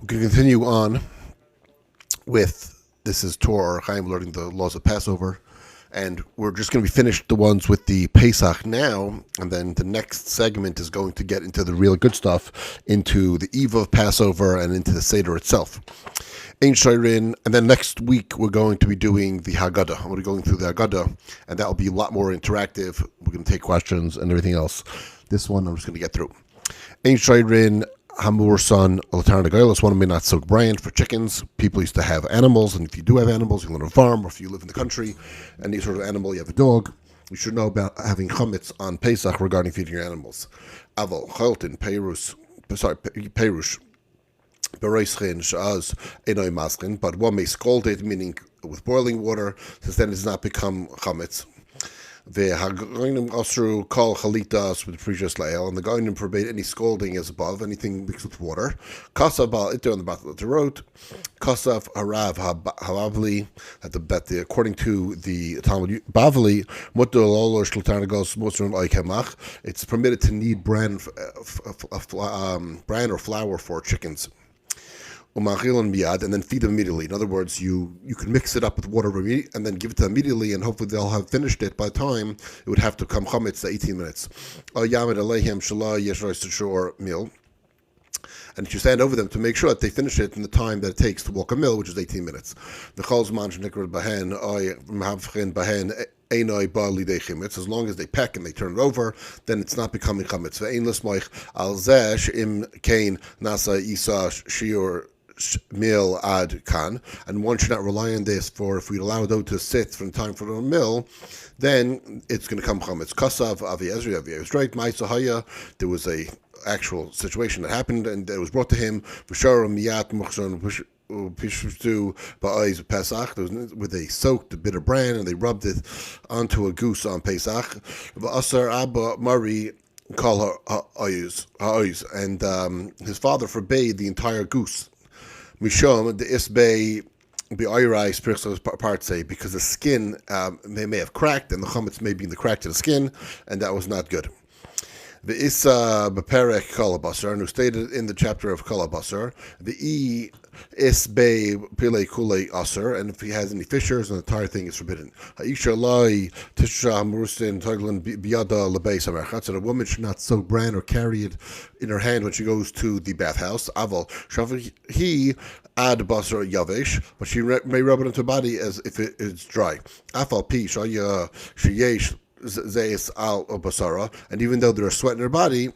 We're going to continue on with this is Tur Oarch Chaim, learning the laws of Passover, and we're just going to be finished the ones with the Pesach now, and then the next segment is going to get into the real good stuff, into the eve of Passover and into the Seder itself. Ein Shairin, and then next week we're going to be doing the Haggadah. We're going through the Haggadah, and that will be a lot more interactive. We're going to take questions and everything else. This one I'm just going to get through. Ein Shairin, Hamur son Alatarnagailos, one of my not so brand for chickens. People used to have animals, and if you do have animals, you live on a farm, or if you live in the country, any sort of animal, you have a dog, you should know about having chametz on Pesach regarding feeding your animals. Aval, Chaltin, Perush, Bereischin, Shaz, Enoi Maskin, but one may scald it, meaning with boiling water, since then it does not become chametz. The Hagoinim Osru call Chalitas with the previous lael, and the Goinim forbade any scalding as above, anything mixed with water. Kasav Bal Iter on the bottom of the road. Kasav Harav Habavli, according to the Talmud Bavli, it's permitted to knead bran or flour for chickens. And then feed them immediately. In other words, you can mix it up with water and then give it to them immediately, and hopefully they'll have finished it by the time it would have to come chametz to 18 minutes. Meal. And you stand over them to make sure that they finish it in the time that it takes to walk a mill, which is 18 minutes. As long as they peck and they turn it over, then it's not becoming chametz. Meal ad kan, and one should not rely on this for if we allow dough to sit from time for the mill, then it's going to come chametz. Kasav Avi Ezri was right. Ma'isahaya, there was a actual situation that happened, and it was brought to him. V'shara miyat muchshon pishtu ba'ayz Pesach, where they soaked the bitter bran and they rubbed it onto a goose on Pesach. V'asar Abba Mari call her ha'ayz, and his father forbade the entire goose. Mishom the isbei be'ayrai spiritual part say, because the skin may have cracked, and the chametz may be in the crack to the skin, and that was not good. The Isa Beperek Kalabasar, who stated in the chapter of Kalabasar, the E Isbe Pile Kule Asar, and if he has any fissures, the entire thing is forbidden. Haisha Lai Tisha Murusin Taglan Biada Labay Samarchat, so a woman should not soak bran or carry it in her hand when she goes to the bathhouse. Aval Shafi he add basar yavesh, but she may rub it into her body as if it is dry. Afal Pi Shaya Shayesh Zayis al basara, and even though there's sweat in her body,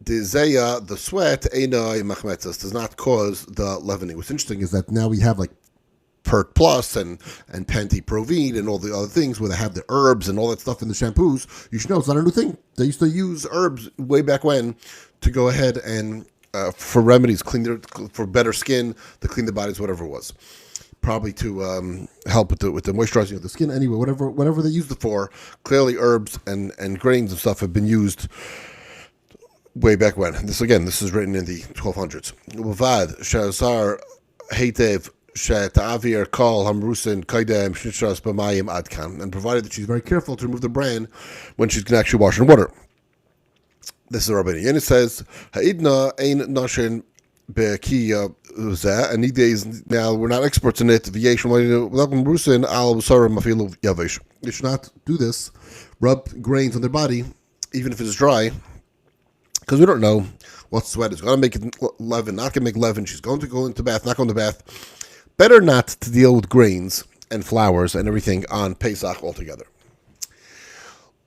the sweat einai machmetzas does not cause the leavening. What's interesting is that now we have like Pert Plus and Panty Provine and all the other things where they have the herbs and all that stuff in the shampoos. You should know it's not a new thing. They used to use herbs way back when to go ahead and for remedies, for better skin, to clean the bodies, whatever it was. Probably to help with the moisturizing of the skin. Anyway, whatever they used it for, clearly herbs and grains and stuff have been used way back when. This is written in the 1200s. Uvad Shazar Heitev Shetavir Kal Hamrusin Kaidem Shnitras Bamayim Adkan, and provided that she's very careful to remove the bran when she's going to actually wash in water. This is the Rabbi Yen. It says Haidna Ein Nashin Bekiya. And these days now we're not experts in it. You should not do this. Rub grains on their body, even if it's dry, because we don't know what sweat is going to make it leaven, not going to make leaven. She's going to go into bath, not going to bath. Better not to deal with grains and flours and everything on Pesach altogether.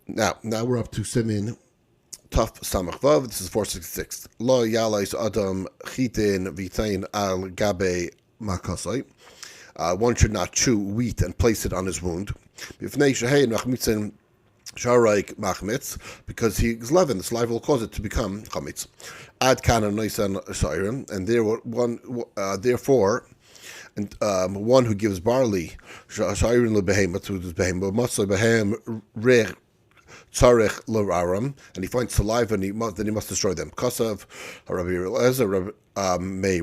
Now we're up to Simin Tuf Samach Vav. This is 466. Lo yalais adam chitin vitain al gabe makasai. One should not chew wheat and place it on his wound. Bifnei shehein machmitzin sharaik machmitz, because he is leaven. The saliva will cause it to become chametz. Ad kana noisan siren, and therefore, one who gives barley siren lebehema to his behema, masay behem rech tzarech l'raram, and he finds saliva, and then he must destroy them. Kasav, Rabbi Eliezer, may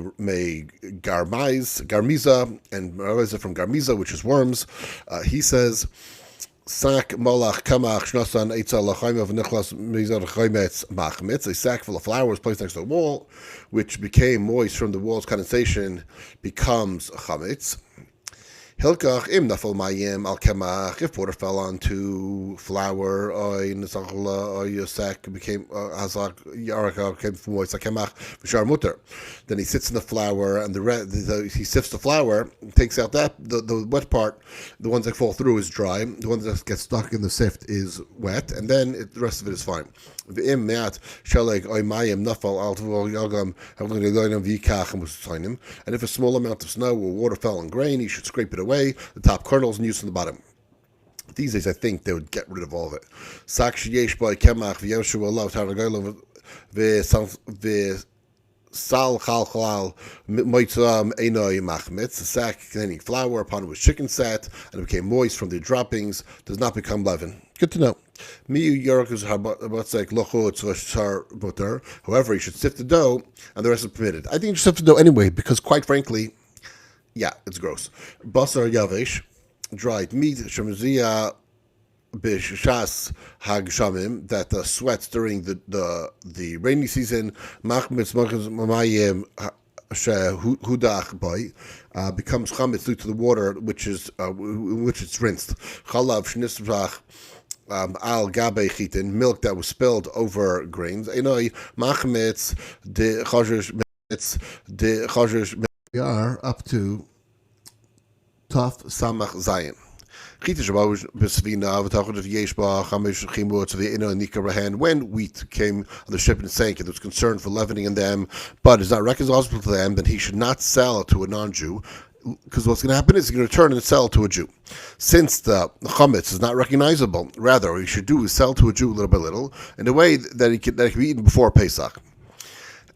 garmiza, and Eliezer from garmiza, which is worms. He says Sack molach kamach shnosan eitzal lachaim of nichlas mizar chaimetz machmitz. A sack full of flour was placed next to the wall, which became moist from the wall's condensation, becomes chametz. Hilkach im nafal mayim al kemach. If water fell onto flour, or your sack became hazak yaraka became moist like kemach v'shar mutter. Then he sits in the flour, and he sifts the flour, takes out that the wet part. The ones that fall through is dry. The ones that get stuck in the sift is wet, and then the rest of it is fine. V'im me'at shaleg oy mayim nafal al yagam havlin v'yikach musaynim. And if a small amount of snow or water fell on grain, he should scrape it away, the top kernels, and use from the bottom. These days, I think they would get rid of all of it. Sak sheyesh by kemach v'yoshu alav taragolov v'sal chalchalal moitzam einoi machmitz. The sack containing flour upon which chicken sat and it became moist from the droppings does not become leaven. Good to know. However, you should sift the dough, and the rest is permitted. I think you should sift the dough anyway, because quite frankly, yeah, it's gross. Basar yavesh, dried meat, shemzia b'shas hagshamim, that sweats during the rainy season, machmitz mamayim hudach by, becomes chametz due to the water which it's rinsed. Chalav shnisvach al gabe chitin, milk that was spilled over grains. Enoi machmitz de choshesh we are up to Taf Samach Zayin. When wheat came on the ship and sank, and there was concern for leavening in them, but is not recognizable to them, then he should not sell to a non-Jew, because what's going to happen is he's going to return and sell to a Jew. Since the chametz is not recognizable, rather, what he should do is sell to a Jew little by little, in a way that it can be eaten before Pesach.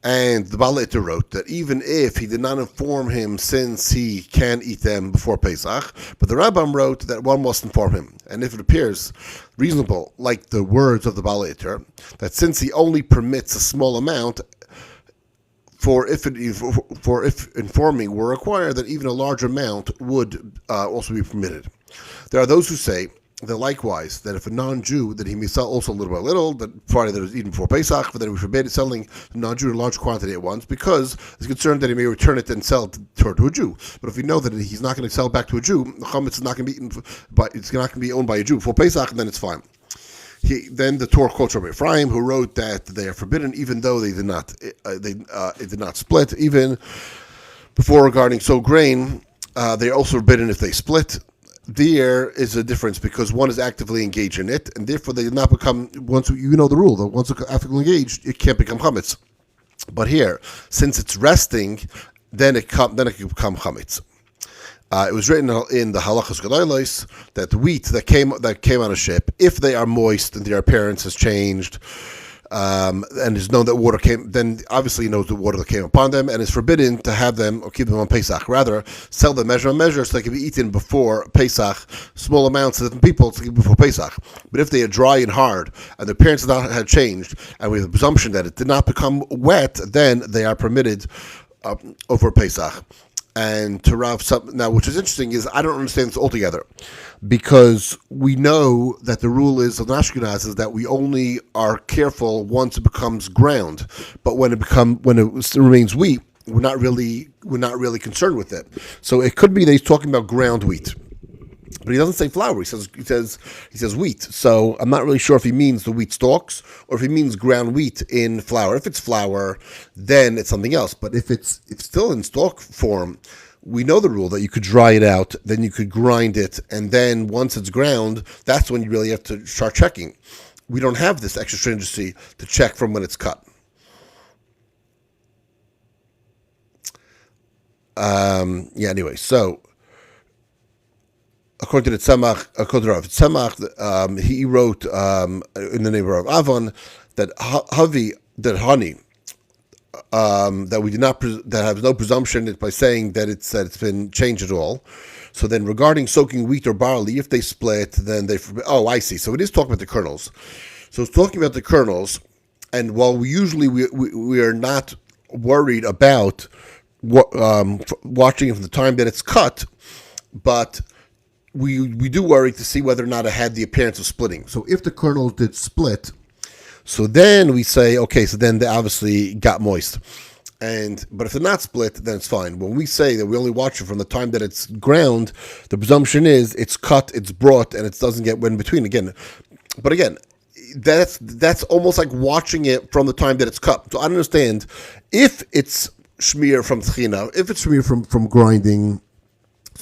And the Baal Iter wrote that even if he did not inform him, since he can eat them before Pesach, but the Rambam wrote that one must inform him. And if it appears reasonable, like the words of the Baal Iter, that since he only permits a small amount, for if informing were required, that even a large amount would also be permitted. There are those who say that likewise, that if a non-Jew, that he may sell also little by little, that provided that it was eaten before Pesach, but then we forbid selling to non-Jew in a large quantity at once, because he's concerned that he may return it and sell it to a Jew. But if we know that he's not going to sell it back to a Jew, the chametz is not going to be eaten, but it's not going to be owned by a Jew before Pesach, and then it's fine. Then the Torah quotes Rabbi Ephraim, who wrote that they are forbidden, even though they did not it did not split. Even before regarding grain, they are also forbidden if they split. There is a difference because one is actively engaged in it, and therefore they did not become, once you know the rule, that once it's actively engaged, it can't become chametz. But here, since it's resting, then it can become chametz. It was written in the Halachas Gedolos that the wheat that came on a ship, if they are moist and their appearance has changed, and is known that water came, then obviously he knows the water that came upon them, and is forbidden to have them or keep them on Pesach. Rather, sell them measure on measure so they can be eaten before Pesach, small amounts to different people to keep before Pesach. But if they are dry and hard, and the appearance had changed, and we have the presumption that it did not become wet, then they are permitted over Pesach. And to Rav, now, which is interesting, is I don't understand this altogether, because we know that the rule is of Ashkenaz is that we only are careful once it becomes ground, but when it remains wheat, we're not really concerned with it. So it could be that he's talking about ground wheat, but he doesn't say flour. He says wheat. So I'm not really sure if he means the wheat stalks or if he means ground wheat in flour. If it's flour, then it's something else. But if it's still in stalk form, we know the rule that you could dry it out, then you could grind it, and then once it's ground, that's when you really have to start checking. We don't have this extra stringency to check from when it's cut. Anyway, so according to Rav Tzemach, he wrote in the name of Avon that honey, that we did not that has no presumption by saying that it's been changed at all. So then, regarding soaking wheat or barley, if they split, then they forbid. Oh, I see. So it is talking about the kernels. So it's talking about the kernels, and while we are not worried about watching it from the time that it's cut, but we do worry to see whether or not it had the appearance of splitting. So if the kernels did split, so then we say, okay, so then they obviously got moist. But if they're not split, then it's fine. When we say that we only watch it from the time that it's ground, the presumption is it's cut, it's brought, and it doesn't get wet in between. But again, that's almost like watching it from the time that it's cut. So I don't understand if it's shmir from tchina, if it's shmir from grinding,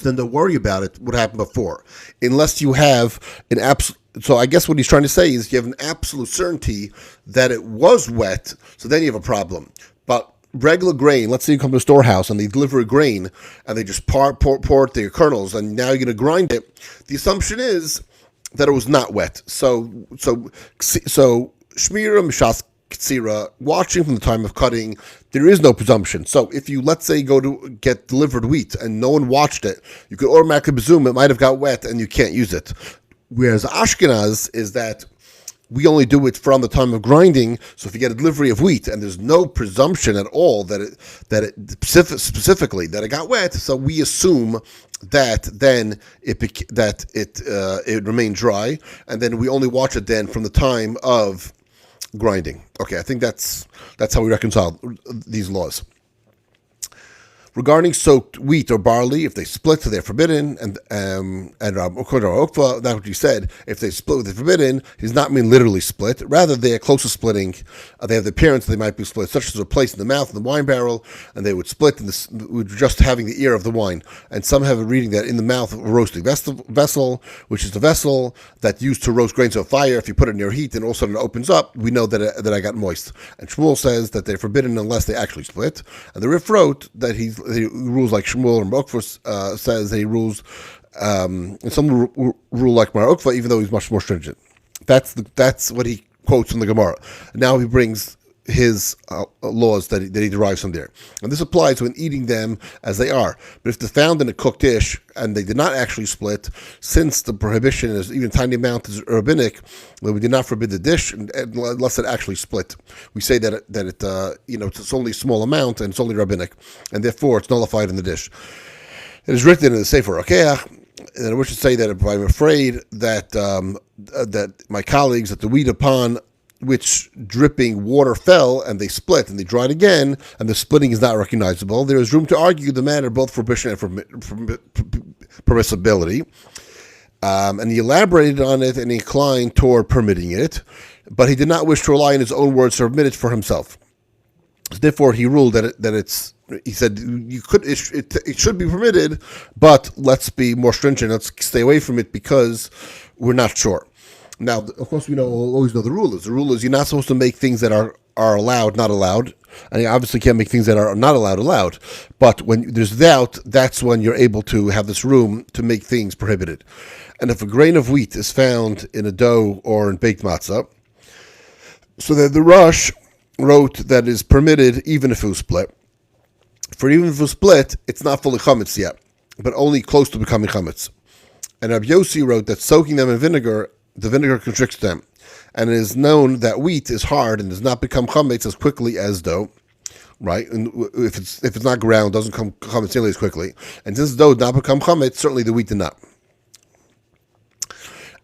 then don't worry about it, what happened before. Unless you have an absolute. So I guess what he's trying to say is you have an absolute certainty that it was wet, so then you have a problem. But regular grain, let's say you come to a storehouse and they deliver a grain and they just pour it their kernels and now you're going to grind it. The assumption is that it was not wet. So shmira mishas ktsira, watching from the time of cutting, there is no presumption. So if you, let's say, go to get delivered wheat and no one watched it, you could automatically presume it might have got wet and you can't use it. Whereas Ashkenaz is that we only do it from the time of grinding. So if you get a delivery of wheat and there's no presumption at all that it specifically that it got wet, so we assume that then it remained dry, and then we only watch it then from the time of grinding. Okay, I think that's how we reconcile these laws. Regarding soaked wheat or barley, if they split, they're forbidden. And according to our Okva, that's what you said. If they split, they're forbidden. He does not mean literally split. Rather, they are close to splitting. They have the appearance they might be split, such as a place in the mouth in the wine barrel, and they would split with just having the ear of the wine. And some have a reading that in the mouth of a roasting vessel, which is the vessel that's used to roast grains of fire. If you put it near heat and all of a sudden it opens up, we know that I got moist. And Shmuel says that they're forbidden unless they actually split. And the Rif wrote that he rules like Shmuel and Okva says he rules, and some rule like Mar Okva, even though he's much more stringent. That's what he quotes from the Gemara. Now he brings his laws that he derives from there, and this applies when eating them as they are. But if they're found in a cooked dish and they did not actually split, since the prohibition is even a tiny amount is rabbinic, we did not forbid the dish unless it actually split. We say that it's only a small amount and it's only rabbinic, and therefore it's nullified in the dish. It is written in the Sefer Akeach, and we should say that if I'm afraid that that my colleagues at the wheat upon which dripping water fell and they split and they dried again and the splitting is not recognizable, there is room to argue the matter both for prohibition and for permissibility. And he elaborated on it and he inclined toward permitting it, but he did not wish to rely on his own words to permit it for himself. So therefore, he ruled that he said it should be permitted, but let's be more stringent. Let's stay away from it because we're not sure. Now, of course, we always know the rule is. The rule is you're not supposed to make things that are allowed, not allowed. And you obviously can't make things that are not allowed. But when there's doubt, that's when you're able to have this room to make things prohibited. And if a grain of wheat is found in a dough or in baked matzah, so that the Rosh wrote that is permitted even if it was split. For even if it was split, it's not fully chametz yet, but only close to becoming chametz. And Rabbi Yossi wrote that soaking them in vinegar, the vinegar constricts them, and it is known that wheat is hard and does not become chametz as quickly as dough, right? And if it's not ground, it doesn't come chametz nearly as quickly. And since dough did not become chametz, certainly the wheat did not.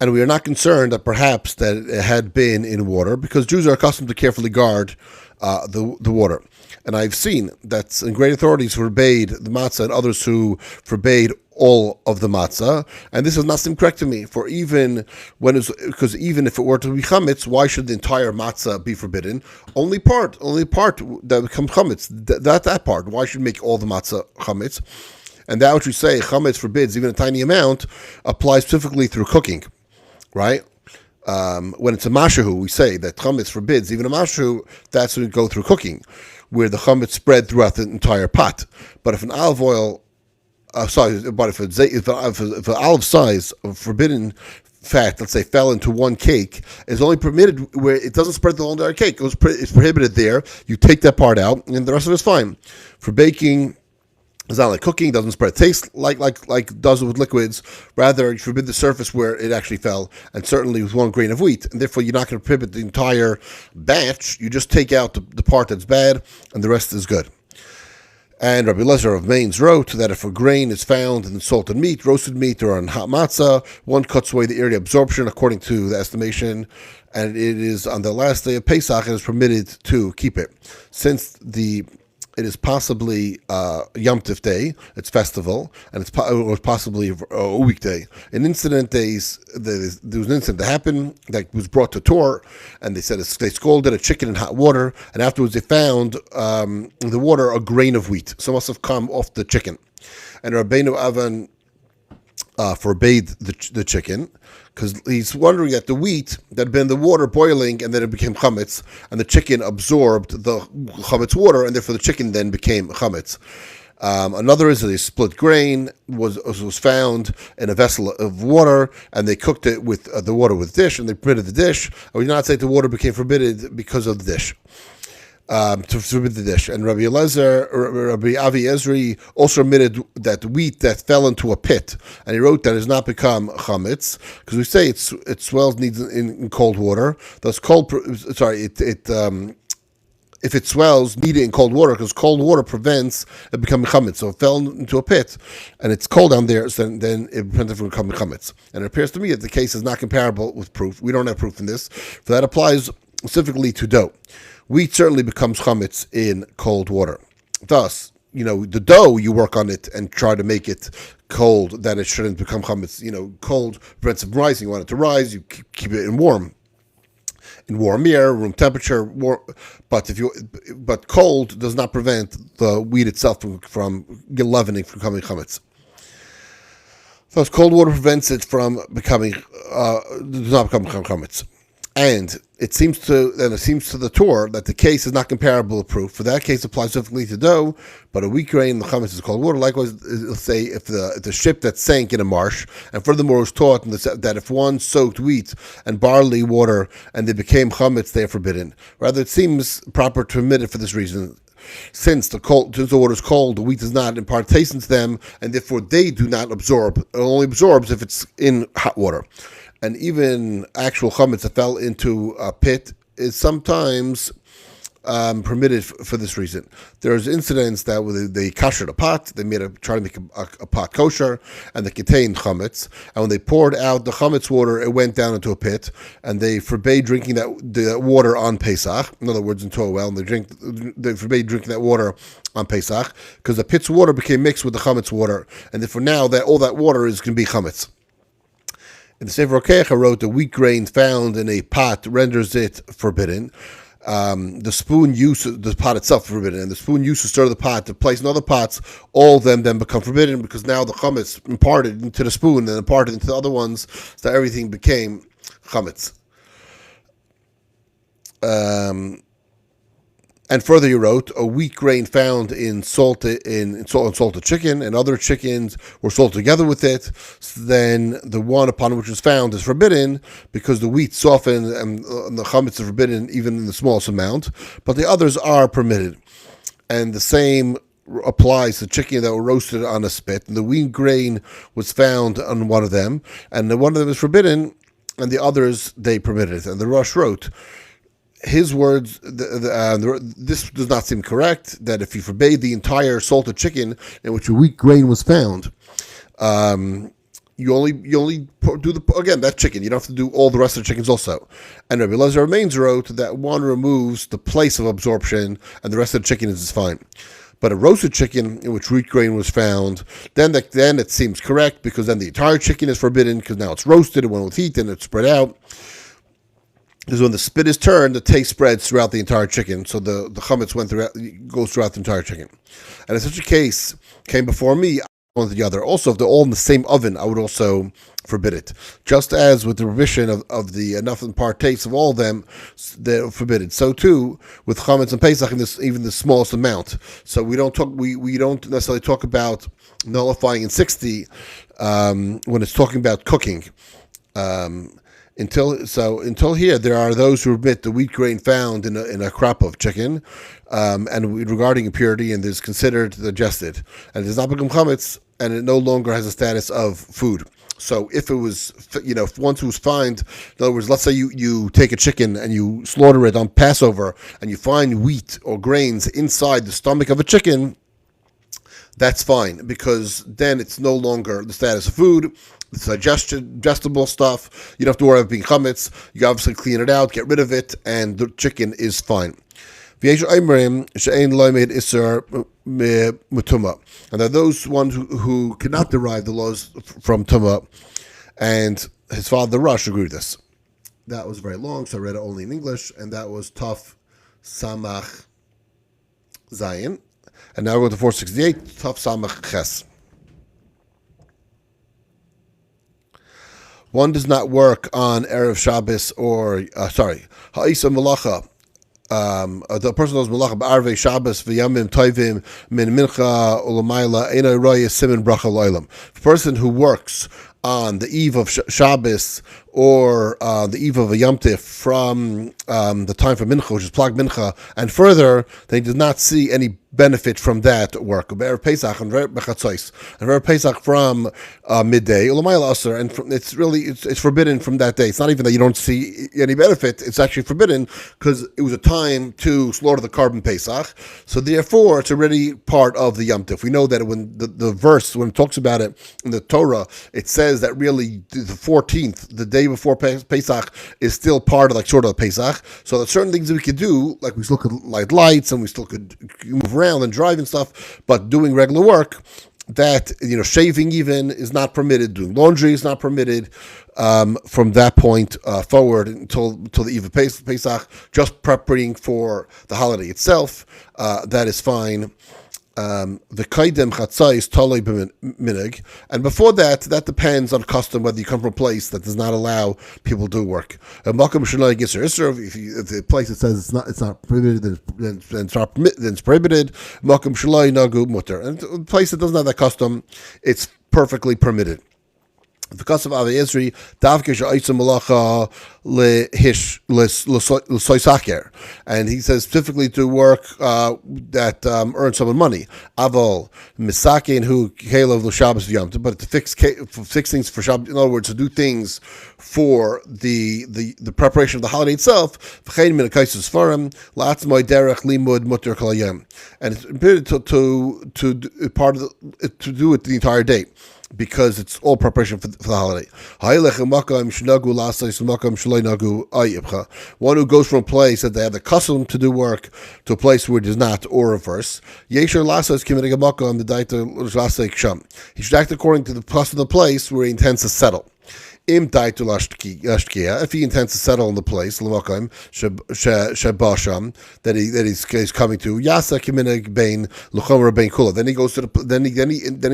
And we are not concerned that perhaps that it had been in water, because Jews are accustomed to carefully guard the water. And I've seen that in great authorities forbade the matzah and others who forbade all of the matzah, and this does not seem correct to me. For because even if it were to be chametz, why should the entire matzah be forbidden? Only part that becomes chametz. That part. Why should we make all the matzah chametz? And that which we say chametz forbids even a tiny amount applies specifically through cooking, right? When it's a mashahu, we say that chametz forbids even a mashahu. That's when we go through cooking, where the chametz spread throughout the entire pot. But if an olive oil if an olive size of forbidden fat, let's say, fell into one cake, is only permitted where it doesn't spread the whole entire cake. It's prohibited there. You take that part out, and the rest of it is fine. For baking, it's not like cooking. It doesn't spread taste like it does with liquids. Rather, you forbid the surface where it actually fell, and certainly with one grain of wheat. And therefore, you're not going to prohibit the entire batch. You just take out the part that's bad, and the rest is good. And Rabbi Lezer of Mainz wrote that if a grain is found in salted meat, roasted meat, or on hot matzah, one cuts away the area of absorption according to the estimation, and it is on the last day of Pesach and is permitted to keep it. Since it is possibly Yom Tif Day, it's festival, and it was possibly a weekday. There was an incident that happened that was brought to Tur, and they said they scalded a chicken in hot water, and afterwards they found in the water a grain of wheat. So it must have come off the chicken. And Rabbeinu Avan forbade the chicken, because he's wondering that the wheat that had been in the water boiling and then it became chametz, and the chicken absorbed the chametz water, and therefore the chicken then became chametz. Another is that a split grain was found in a vessel of water, and they cooked it with the water with dish, and they permitted the dish. I would not say the water became forbidden because of the dish. To forbid the dish. And Rabbi Avi Ezri also admitted that wheat that fell into a pit, and he wrote that it has not become chametz, because we say it swells needs in cold water. Thus if it swells, need it in cold water, because cold water prevents it becoming chametz. So it fell into a pit, and it's cold down there, so then it prevents it from becoming chametz. And it appears to me that the case is not comparable with proof. We don't have proof in this. So that applies specifically to dough. Wheat certainly becomes chametz in cold water. Thus, the dough, you work on it and try to make it cold, that it shouldn't become chametz. Cold prevents it from rising. You want it to rise, you keep it in warm air, room temperature. But cold does not prevent the wheat itself from leavening, from becoming chametz. Thus, cold water prevents it from becoming does not become chametz. And it seems to the Tur that the case is not comparable to proof. For that case, applies specifically to dough, but a wheat grain in the chametz is cold water. Likewise, it'll say if the ship that sank in a marsh, and furthermore it was taught that if one soaked wheat and barley water and they became chametz, they are forbidden. Rather, it seems proper to omit it for this reason. Since the water is cold, the wheat does not impart taste into them, and therefore they do not absorb. It only absorbs if it's in hot water. And even actual chametz that fell into a pit is sometimes permitted for this reason. There's incidents that they kashered a pot, they try to make a pot kosher, and they contained chametz. And when they poured out the chametz water, it went down into a pit, and they forbade drinking the water on Pesach. In other words, into a well, and they forbade drinking that water on Pesach, because the pit's water became mixed with the chametz water, and therefore now that all that water is going to be chametz. In the Sefer Okecha wrote the wheat grain found in a pot renders it forbidden. The spoon use, the pot itself forbidden, and the spoon used to stir the pot to place in other pots, all of them then become forbidden, because now the chametz imparted into the spoon and imparted into the other ones, so everything became chametz. And further, he wrote, a wheat grain found in salted chicken, and other chickens were salted together with it. So then the one upon which was found is forbidden, because the wheat softened and the chametz is forbidden even in the smallest amount. But the others are permitted. And the same applies to chicken that were roasted on a spit. And the wheat grain was found on one of them, and the one of them is forbidden, and the others they permitted. And the Rosh wrote, his words, this does not seem correct, that if you forbade the entire salted chicken in which a wheat grain was found, you only do that chicken. You don't have to do all the rest of the chickens also. And Rabbi Lezer Mainz wrote that one removes the place of absorption and the rest of the chicken is fine. But a roasted chicken in which wheat grain was found, then it seems correct, because then the entire chicken is forbidden, because now it's roasted, it went with heat, and it's spread out. Because when the spit is turned, the taste spreads throughout the entire chicken, so the chametz goes throughout the entire chicken. And if such a case came before me, one or the other. Also, if they're all in the same oven, I would also forbid it. Just as with the prohibition of the enough and part taste of all of them, they're forbidden. So too with chametz and Pesach, even the smallest amount. So we don't necessarily talk about nullifying in 60 when it's talking about cooking. Until here, there are those who admit the wheat grain found in a crop of chicken, and regarding impurity, and is considered digested, and it does not become chametz, and it no longer has a status of food. So if it was, if once it was found, in other words, let's say you take a chicken and you slaughter it on Passover, and you find wheat or grains inside the stomach of a chicken, that's fine, because then it's no longer the status of food. It's digestible stuff. You don't have to worry about being chametz. You obviously clean it out, get rid of it, and the chicken is fine. And there are those ones who cannot derive the laws from Tumah, and his father, the Rush, agreed with this. That was very long, so I read it only in English, and that was Taf Samach Zayin. And now we're going to 468, Taf Samach Ches. One does not work on Erev Shabbos Ha'isa Malacha. The person knows Malacha B'Arvei Shabbos V'Yamim Toivim Min Mincha Ulamayla Eina Roya Simin Bracha Loilam. The person who works on the eve of Shabbos or the eve of a Yom Tif from the time for Mincha, which is Plag Mincha, and further, they did not see any benefit from that work. Erev Pesach and Erev Pesach from midday, and it's forbidden from that day. It's not even that you don't see any benefit; it's actually forbidden because it was a time to slaughter the carbon Pesach. So therefore, it's already part of the Yom Tif. We know that when the verse, when it talks about it in the Torah, it says that really the 14th, the day before Pesach, is still part of sort of Pesach. So there's certain things that we could do, like we still could light lights and we still could move around and drive and stuff, but doing regular work, that, shaving even is not permitted, doing laundry is not permitted from that point forward until the eve of Pesach, just preparing for the holiday itself, that is fine. The kaidem chatzai is talei b'minig, and before that depends on custom, whether you come from a place that does not allow people to do work. Makom shalai giser isser. If the place that says it's not prohibited, then it's prohibited. Makom shalai nagu mutter, and a place that doesn't have that custom, it's perfectly permitted. Because of Avi Ezri, and he says specifically to work that earns someone money. Aval misakein who kelev l'Shabbos v'yom, but to fix things for Shabbos. In other words, to do things for the preparation of the holiday itself. And it's permitted to do it the entire day, because it's all preparation for the holiday. One who goes from a place that they have the custom to do work to a place where it is not, or reverse. He should act according to the custom of the place where he intends to settle. If he intends to settle in the place, that he's coming to, then he goes to then he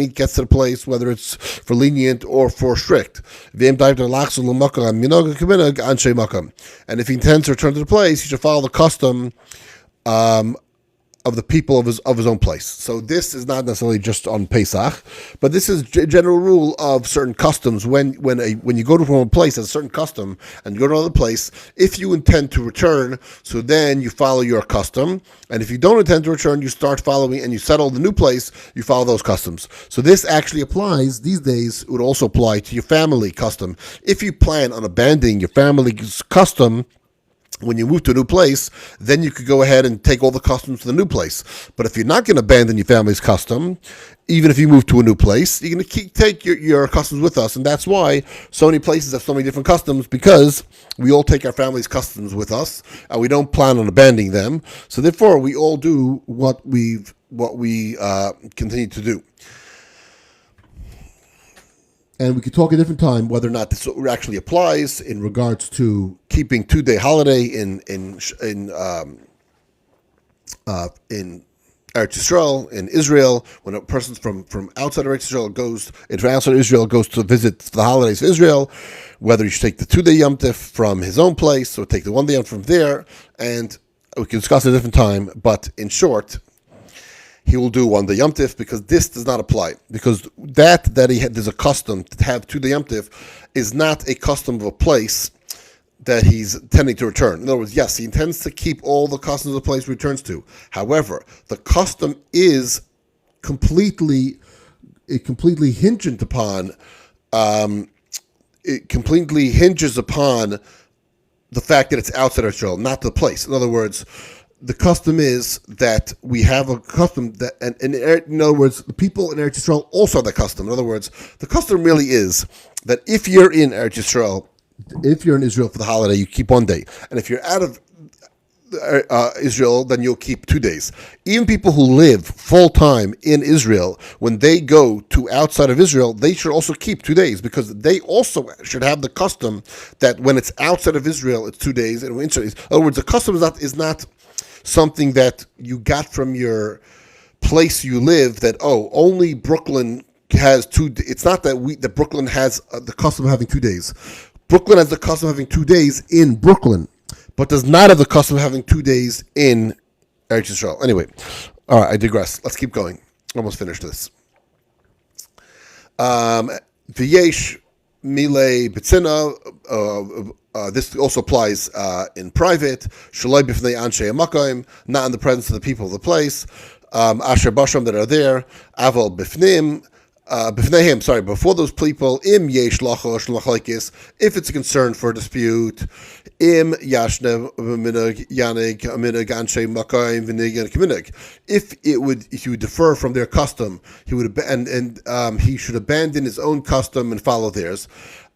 gets to the place, whether it's for lenient or for strict. And if he intends to return to the place, he should follow the custom of the people of his own place. So this is not necessarily just on Pesach, but this is a general rule of certain customs. When you go to a place that's a certain custom, and you go to another place, if you intend to return, so then you follow your custom, and if you don't intend to return, you start following and you settle the new place, you follow those customs. So this actually applies these days. It would also apply to your family custom. If you plan on abandoning your family's custom when you move to a new place, then you could go ahead and take all the customs to the new place. But if you're not going to abandon your family's custom, even if you move to a new place, you're going to take your customs with us. And that's why so many places have so many different customs, because we all take our family's customs with us, and we don't plan on abandoning them. So therefore, we all do what we continue to do. And we could talk a different time whether or not this actually applies in regards to keeping 2-day holiday in Eretz Yisrael, in Israel, when a person from outside of Eretz Yisrael goes to visit the holidays of Israel, whether you should take the 2-day Yom Tif from his own place or take the 1-day Yom from there, and we can discuss it a different time. But in short, he will do 1-day Yom Tif, because this does not apply. Because there's a custom to have 2-day Yom Tif is not a custom of a place that he's intending to return. In other words, yes, he intends to keep all the customs of the place he returns to. However, the custom is completely hinged upon. It completely hinges upon the fact that it's outside of Israel, not the place. In other words, the custom is that we have a custom that, and in other words, the people in Eretz Yisrael also have that custom. In other words, the custom really is that if you're in Eretz Yisrael, if you're in Israel for the holiday, you keep 1 day, and if you're out of Israel, then you'll keep 2 days. Even people who live full time in Israel, when they go to outside of Israel, they should also keep 2 days, because they also should have the custom that when it's outside of Israel, it's 2 days, and in other words, the custom is not something that you got from your place you live. That only Brooklyn has 2. It's not that Brooklyn has the custom of having 2 days. Brooklyn has the custom of having 2 days in Brooklyn, but does not have the custom of having 2 days in Eretz Yisrael. Anyway, all right, I digress. Let's keep going. Almost finished this. V'yesh milei b'tzina. This also applies in private. Shaloi b'fnei anshe hamakom, not in the presence of the people of the place. Asher basham, that are there. Aval b'fnim. B'fneihem, before those people, im yesh lachosh lachalekis, if it's a concern for a dispute, im yashne minig yanig minig anshe makayim v'nig and kaminig. If you would defer from their custom, he would he should abandon his own custom and follow theirs.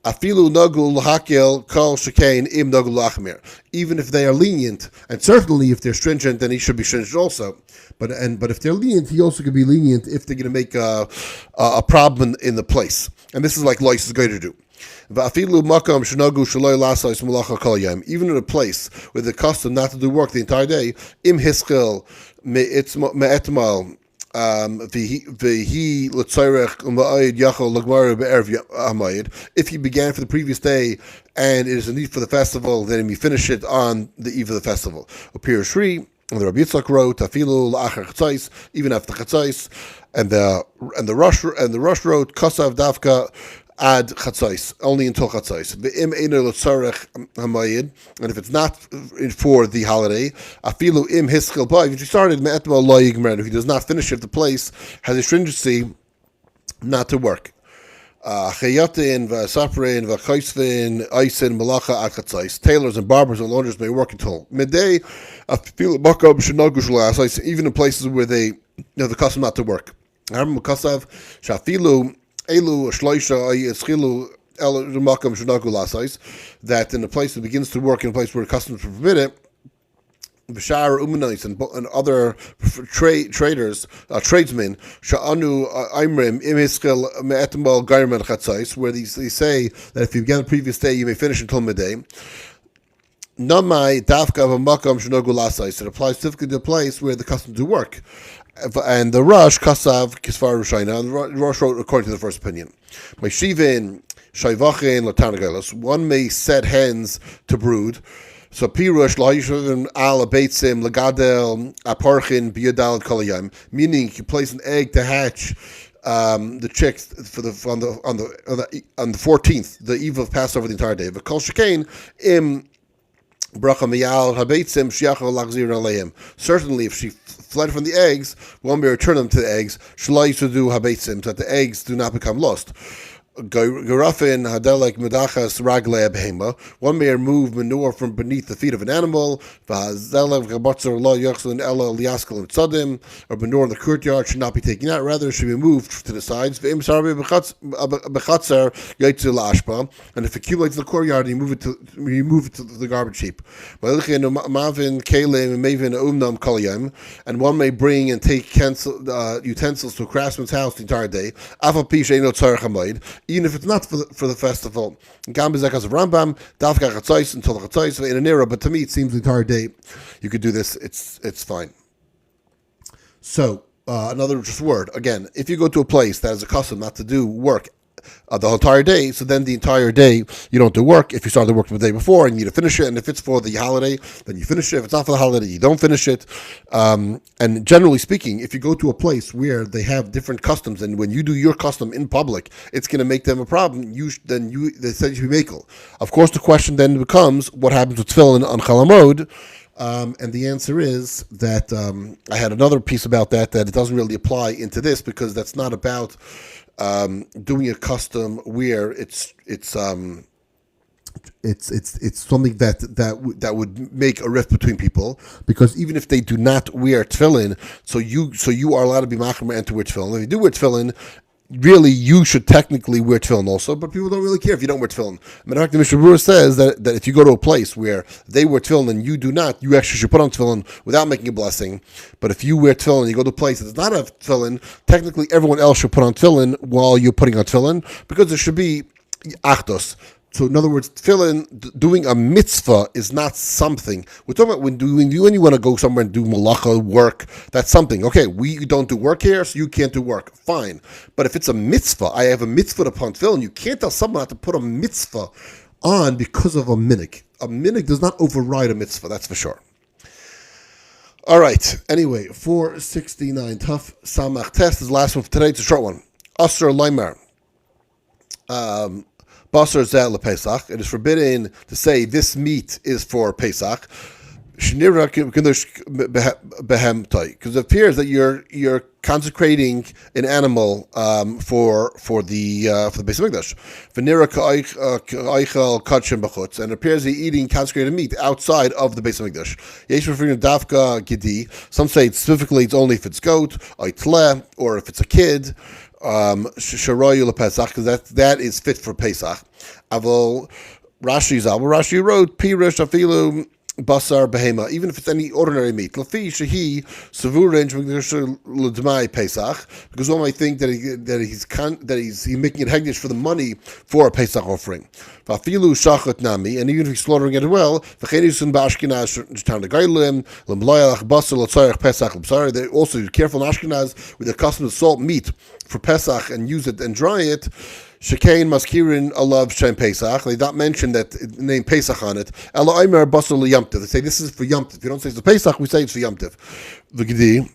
Afilu nagul hakel kol shekain im nagul lachmir. Even if they are lenient, and certainly if they're stringent, then he should be stringent also. But if they're lenient, he also could be lenient if they're going to make a problem in the place. And this is like Lois is going to do. Even in a place with the custom not to do work the entire day, im hiskil me'etmal. If he began for the previous day and it is a need for the festival, then he finish it on the eve of the festival. And the Rabbi Yitzchak wrote, "Afilu la'achar chatzos," even after chatzos, and the Rosh wrote, "Kasav davka ad chatzos," only until chatzos. Ve'im eino l'tzarech hamayid, and if it's not for the holiday, afilu im hiskil ba. If he started me'etma lo yigmer, if he does not finish it, the place has a stringency not to work. Chayatin v'saprin v'chaysvin aisin malacha at chatzos. Tailors and barbers and launders may work until midday. Even in places where they have the custom not to work. That in a place that begins to work in a place where customs permit it, Bashar Umanais and other traders, tradesmen, Sha'anu Imrim Imiskel Me'etmal Garman Chatzais, where they say that if you began the previous day, you may finish until midday. Namai Dafka Makam Shinogu Lasais. It applies typically to a place where the custom to work. And the Rosh Kasav Kisfar Rushaina, and the Rosh wrote according to the first opinion. My Shivin Shaivachin Latanagelos. One may set hens to brood. So Pirush Lahishuvin Al Abeitzim Lagadel Aparchin Biyadal Kolayim, meaning you place an egg to hatch the chicks for on the 14th, the eve of Passover, the entire day. But Kol Shekain im Bracha Miyal Habeitzim Shiachol Lachzir Aleim. Certainly, if she fled from the eggs, one may return them to the eggs. Shalai Sudu Habeitzim, so that the eggs do not become lost. Garafin hadelek medachas ragle behema. One may remove manure from beneath the feet of an animal. V'hazelev gabatzer lo yachzun ela liaskel and tzadim. Or manure in the courtyard should not be taken out; rather, it should be moved to the sides. V'im sarbe bechatzer yaitzu laashpa. And if it accumulates in the courtyard, you move it to the garbage heap. Mavin kelim mavin umnam kalayim. And one may bring and take utensils to a craftsman's house the entire day. Afa pish eino tzarech hamayid. Even if it's not for the festival. Gam bezekas of Rambam, dafka chatzos until the chatzos in an era, but to me it seems the entire day you could do this. It's fine. So another just word again. If you go to a place that has a custom not to do work the entire day, so then the entire day you don't do work. If you started the work the day before and you need to finish it, and if it's for the holiday, then you finish it. If it's not for the holiday, you don't finish it. And generally speaking, if you go to a place where they have different customs, and when you do your custom in public, it's going to make them a problem. They said you should be makel. Of course, the question then becomes, what happens with tefillin on Chalamod? And the answer is that I had another piece about that it doesn't really apply into this, because that's not about doing a custom where it's It's something that would make a rift between people, because even if they do not wear tefillin, so you are allowed to be machmer and to wear tefillin. If you do wear tefillin, really you should technically wear tefillin also, but people don't really care if you don't wear tefillin. Matter of fact, the Mishnah Berurah says that if you go to a place where they wear tefillin and you do not, you actually should put on tefillin without making a blessing. But if you wear tefillin and you go to a place that does not have tefillin, technically everyone else should put on tefillin while you're putting on tefillin, because there should be achdos. So in other words, tefillin, doing a mitzvah is not something. We're talking about when you want to go somewhere and do malacha work, that's something. Okay, we don't do work here, so you can't do work. Fine. But if it's a mitzvah, I have a mitzvah to put on tefillin, you can't tell someone not to put a mitzvah on because of a minhag. A minhag does not override a mitzvah, that's for sure. All right, anyway, 469, tough samach test is the last one for today. It's a short one. Asr Leimer. Basar zeh lePesach. It is forbidden to say this meat is for Pesach. Because it appears that you're consecrating an animal for the Beis Hamikdash. And it appears that you're eating consecrated meat outside of the Beis Hamikdash. Some say specifically it's only if it's goat, or if it's a kid. Sharoyu lePesach, because that is fit for Pesach. Avol Rashi wrote Pirish Afilu Basar Behema, even if it's any ordinary meat. Lafi Shahi Savurin L'Dmai Pesach, because one might think that he's making it hegdish for the money for a Pesach offering. Vafilu Shachat Nami, and even if he's slaughtering it as well, V'chenisun Ba'Ashkenaz Tan Gailim L'Mloyach Basar L'Tzorach Pesach L'Bsar. They also careful in Ashkenaz with their custom to salt meat for Pesach and use it and dry it. Shekain Maskirin Alav Shem Pesach. They don't mention that name Pesach on it. Ela Aimer Basar L'Yamtiv. They say this is for Yamtiv. If you don't say it's for Pesach, we say it's for Yamtiv. V'gedi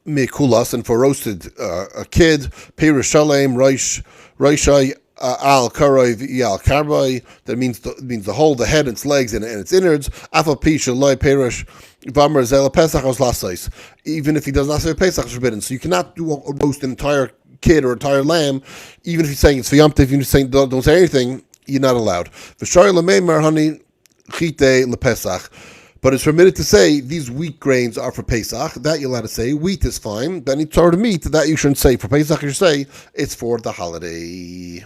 Mekulas, and for roasted a kid. Perish Shalem Roishai Al Karoi Al Karbai. That means the whole, the head, its legs, and its innards. Afa Pisha Loi Perish Vamar Zela Pesach Os Lasais. Even if he does not say Pesach, is forbidden. So you cannot do a roast an entire kid or entire lamb, even if he's saying it's for Yom Tov, even if he's saying don't say anything, you're not allowed. But it's permitted to say these wheat grains are for Pesach. That you're allowed to say. Wheat is fine. But any sort of meat, that you shouldn't say. For Pesach, you say it's for the holiday.